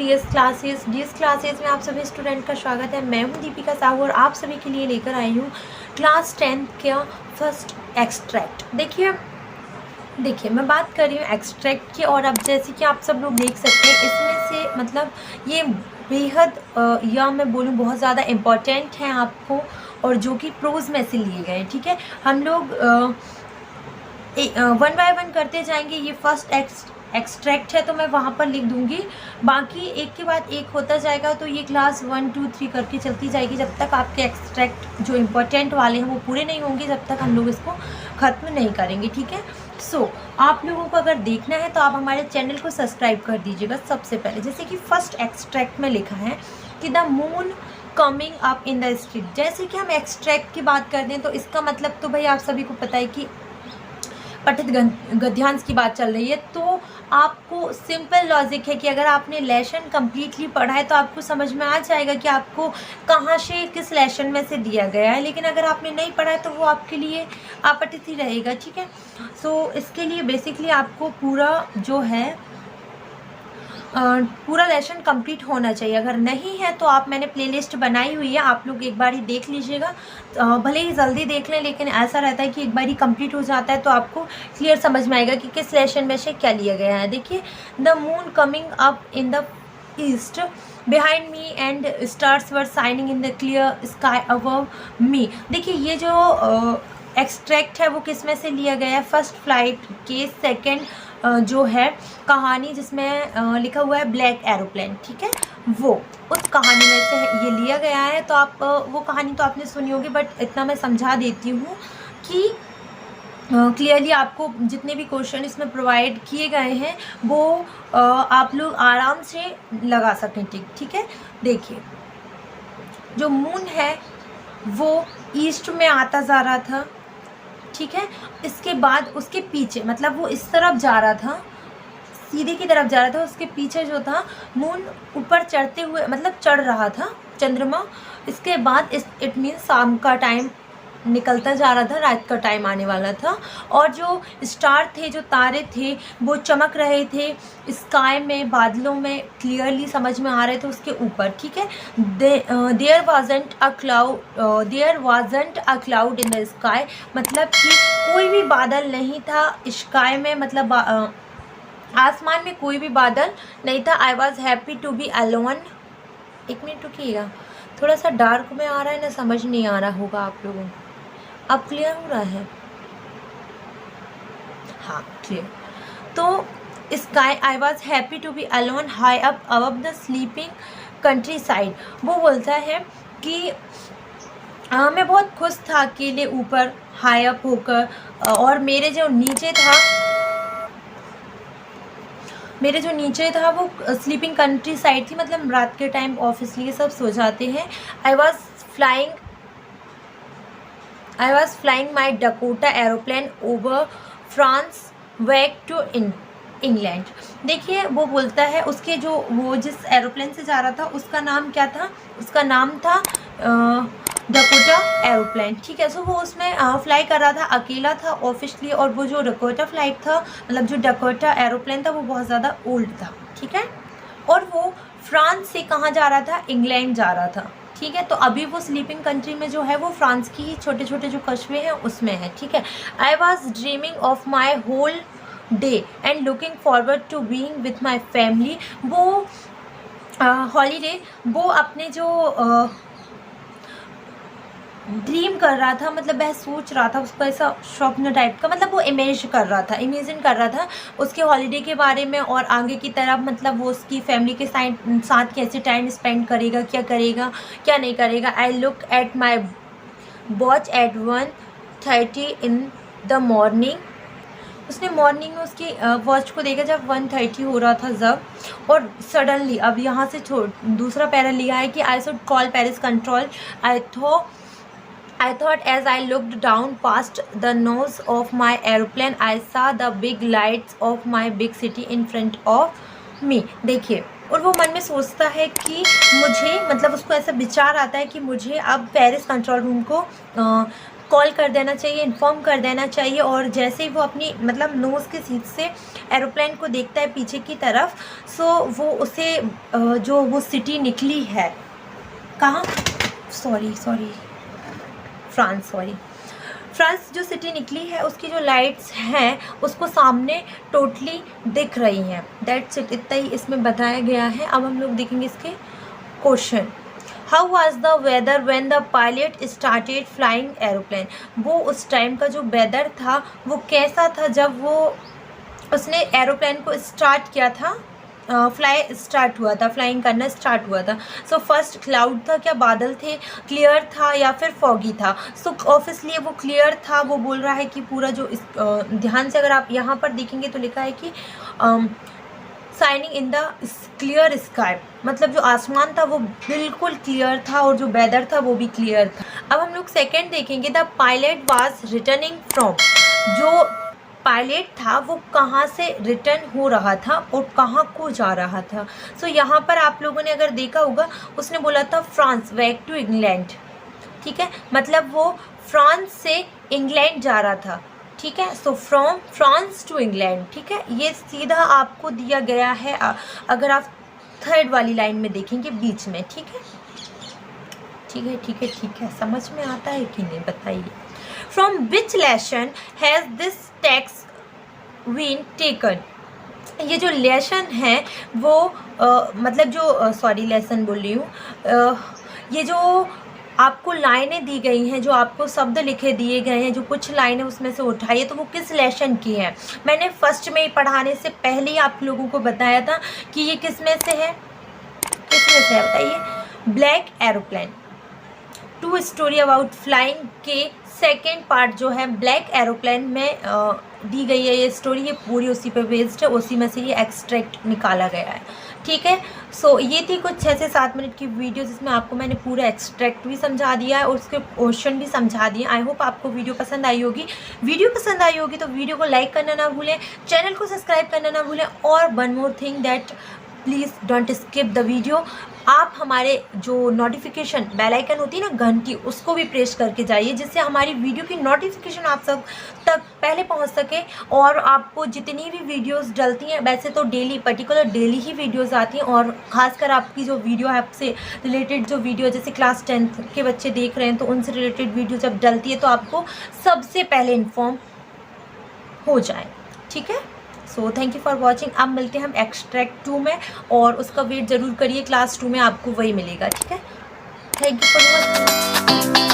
DS classes. DS classes में आप सभी स्टूडेंट का स्वागत है। मैं हूं दीपिका साहू और आप सभी के लिए लेकर आई हूं क्लास 10 का फर्स्ट एक्सट्रैक्ट। देखिए मैं बात कर रही हूँ एक्सट्रैक्ट की, और अब जैसे कि आप सब लोग देख सकते हैं इसमें से मतलब ये बेहद या मैं बोलूँ बहुत ज़्यादा इम्पॉर्टेंट है आपको, और जो कि प्रोज में से लिए गए। ठीक है, हम लोग 1 बाय 1 करते जाएंगे। ये फर्स्ट एक्सट्रैक्ट है तो मैं वहाँ पर लिख दूंगी, बाकी एक के बाद एक होता जाएगा। तो ये क्लास 1 2 3 करके चलती जाएगी जब तक आपके एक्सट्रैक्ट जो इम्पोर्टेंट वाले हैं वो पूरे नहीं होंगे, जब तक हम लोग इसको ख़त्म नहीं करेंगे। ठीक है, सो आप लोगों को अगर देखना है तो आप हमारे चैनल को सब्सक्राइब कर दीजिएगा सबसे पहले। जैसे कि फर्स्ट एक्सट्रैक्ट में लिखा है कि the moon coming up in the street. जैसे कि हम एक्सट्रैक्ट की बात करते हैं तो इसका मतलब तो भाई आप सभी को पता है कि पठित गद्यांश की बात चल रही है। तो आपको सिंपल लॉजिक है कि अगर आपने लेसन कम्प्लीटली पढ़ा है तो आपको समझ में आ जाएगा कि आपको कहाँ से किस लेसन में से दिया गया है। लेकिन अगर आपने नहीं पढ़ा है तो वो आपके लिए अपठित ही रहेगा। ठीक है, सो इसके लिए बेसिकली आपको पूरा जो है पूरा लेसन कंप्लीट होना चाहिए। अगर नहीं है तो मैंने प्लेलिस्ट बनाई हुई है, आप लोग एक बार ही देख लीजिएगा। भले ही जल्दी देख लें, लेकिन ऐसा रहता है कि एक बार ही कंप्लीट हो जाता है तो आपको क्लियर समझ में आएगा कि किस लेसन में से क्या लिया गया है। देखिए, the moon coming up in the east behind me and stars were shining in the clear sky above मी। देखिए ये जो एक्सट्रैक्ट है वो किस में से लिया गया है, फर्स्ट फ्लाइट के सेकेंड जो है कहानी जिसमें लिखा हुआ है ब्लैक एरोप्लेन। ठीक है, वो उस कहानी में से ये लिया गया है। तो आप वो कहानी तो आपने सुनी होगी, बट इतना मैं समझा देती हूँ कि क्लियरली आपको जितने भी क्वेश्चन इसमें प्रोवाइड किए गए हैं वो आप लोग आराम से लगा सकें। ठीक है, देखिए जो मून है वो ईस्ट में आता जा रहा था। ठीक है, इसके बाद उसके पीछे मतलब वो इस तरफ जा रहा था, सीधे की तरफ जा रहा था। उसके पीछे जो था मून ऊपर चढ़ते हुए मतलब चढ़ रहा था चंद्रमा। इसके बाद इट मीन शाम का टाइम निकलता जा रहा था, रात का टाइम आने वाला था, और जो स्टार थे, जो तारे थे वो चमक रहे थे स्काई में, बादलों में क्लियरली समझ में आ रहे थे उसके ऊपर। ठीक है, there wasn't a cloud in the sky, मतलब कि कोई भी बादल नहीं था स्काई में, मतलब आसमान में कोई भी बादल नहीं था। I was happy to be alone. एक मिनट रुकिएगा, थोड़ा सा डार्क में आ रहा है ना, समझ नहीं आ रहा होगा आप लोगों को। अब क्लियर हो रहा है? हाँ क्लियर। तो sky I was happy to be alone high up above the sleeping countryside. वो बोलता है कि मैं बहुत खुश था अकेले ऊपर हाई अप होकर, और मेरे जो नीचे था वो स्लीपिंग कंट्री साइड थी, मतलब रात के टाइम ऑब्वियसली सब सो जाते हैं। I was flying my Dakota aeroplane over France back to England. देखिए वो बोलता है उसके जो वो जिस एरोप्लेन से जा रहा था उसका नाम क्या था, उसका नाम था डकोटा एरोप्लेन। ठीक है, सो वो उसमें फ्लाई कर रहा था, अकेला था ऑब्वियसली, और वो जो डकोटा फ्लाइट था मतलब जो डकोटा एरोप्लेन था वो बहुत ज़्यादा ओल्ड था। ठीक है, और वो फ्रांस से कहाँ जा रहा था, इंग्लैंड जा रहा था। ठीक है, तो अभी वो स्लीपिंग कंट्री में जो है वो फ्रांस की ही छोटे छोटे जो कस्बे हैं उसमें है। ठीक है, I was dreaming of my whole day and looking forward to being with my family. वो हॉलीडे वो अपने जो ड्रीम कर रहा था, मतलब वह सोच रहा था, उसका ऐसा स्वप्न टाइप का, मतलब वो इमेजिन कर रहा था उसके हॉलीडे के बारे में, और आगे की तरफ मतलब वो उसकी फैमिली के साथ कैसे टाइम स्पेंड करेगा, क्या करेगा क्या नहीं करेगा। I look at my watch at 1:30 in the morning. उसने मॉर्निंग में उसकी वॉच को देखा जब 1:30 हो रहा था जब, और सडनली अब यहाँ से दूसरा पैरा लिया है कि I should call Paris control. I thought as I looked down past the nose of my aeroplane, I saw the big lights of my big city in front of me. देखिए, और वो मन में सोचता है कि मुझे मतलब उसको ऐसा विचार आता है कि मुझे अब पेरिस कंट्रोल रूम को कॉल कर देना चाहिए, इन्फॉर्म कर देना चाहिए। और जैसे ही वो अपनी मतलब नोज़ की सीट से एरोप्लेन को देखता है पीछे की तरफ, सो वो उसे जो वो सिटी निकली है, कहाँ, फ्रांस जो सिटी निकली है उसकी जो लाइट्स हैं उसको सामने टोटली दिख रही हैं। दैट्स इट, इतना ही इसमें बताया गया है। अब हम लोग देखेंगे इसके question. How was the weather when the pilot started flying aeroplane. वो उस टाइम का जो वेदर था वो कैसा था जब वो उसने एरोप्लेन को स्टार्ट किया था, फ्लाइंग करना स्टार्ट हुआ था। सो फर्स्ट क्लाउड था, क्या बादल थे, क्लियर था या फिर फॉगी था। सो ऑब्वियसली वो क्लियर था। वो बोल रहा है कि पूरा जो ध्यान से अगर आप यहाँ पर देखेंगे तो लिखा है कि shining in the clear sky, मतलब जो आसमान था वो बिल्कुल क्लियर था और जो वेदर था वो भी क्लियर था। अब हम लोग सेकेंड देखेंगे, the pilot was returning from. जो पायलट था वो कहाँ से रिटर्न हो रहा था और कहाँ को जा रहा था। सो यहाँ पर आप लोगों ने अगर देखा होगा उसने बोला था फ्रांस बैक टू इंग्लैंड, ठीक है, मतलब वो फ्रांस से इंग्लैंड जा रहा था, ठीक है। So from France to England, ठीक है, ये सीधा आपको दिया गया है अगर आप थर्ड वाली लाइन में देखेंगे बीच में, ठीक है, ठीक है, ठीक है, ठीक है, समझ में आता है कि नहीं बताइए। From which lesson has this text been taken. ये जो लेसन है वो मतलब जो लेसन बोल रही हूँ, ये जो आपको लाइनें दी गई हैं, जो आपको शब्द लिखे दिए गए हैं, जो कुछ लाइनें उसमें से उठाइए तो वो किस लेसन की है। मैंने फर्स्ट में ही पढ़ाने से पहले ही आप लोगों को बताया था कि ये किस में से है, बताइए। Black aeroplane, to story about flying के सेकेंड पार्ट जो है ब्लैक एरोप्लेन में दी गई है ये स्टोरी। ये पूरी उसी पे बेस्ड है, उसी में से ये एक्सट्रैक्ट निकाला गया है, ठीक है। सो ये थी कुछ 6 से 7 मिनट की वीडियो जिसमें आपको मैंने पूरा एक्सट्रैक्ट भी समझा दिया है और उसके क्वेश्चन भी समझा दिए। आई होप आपको वीडियो पसंद आई होगी। वीडियो पसंद आई होगी तो वीडियो को लाइक करना ना भूलें, चैनल को सब्सक्राइब करना ना भूलें, और one more thing that please don't skip the video. आप हमारे जो नोटिफिकेशन बेल आइकन होती है ना घंटी, उसको भी प्रेस करके जाइए जिससे हमारी वीडियो की नोटिफिकेशन आप सब तक पहले पहुंच सके। और आपको जितनी भी वीडियोस डलती हैं, वैसे तो डेली पर्टिकुलर डेली ही वीडियोस आती हैं, और ख़ासकर आपकी जो वीडियो है आपसे रिलेटेड जो वीडियो जैसे क्लास 10th के बच्चे देख रहे हैं तो उनसे रिलेटेड वीडियो जब डलती है तो आपको सबसे पहले इन्फॉर्म हो जाए, ठीक है। So thank you for watching. अब मिलते हैं हम एक्सट्रैक्ट 2 में, और उसका वेट ज़रूर करिए, क्लास 2 में आपको वही मिलेगा, ठीक है। Thank you for watching.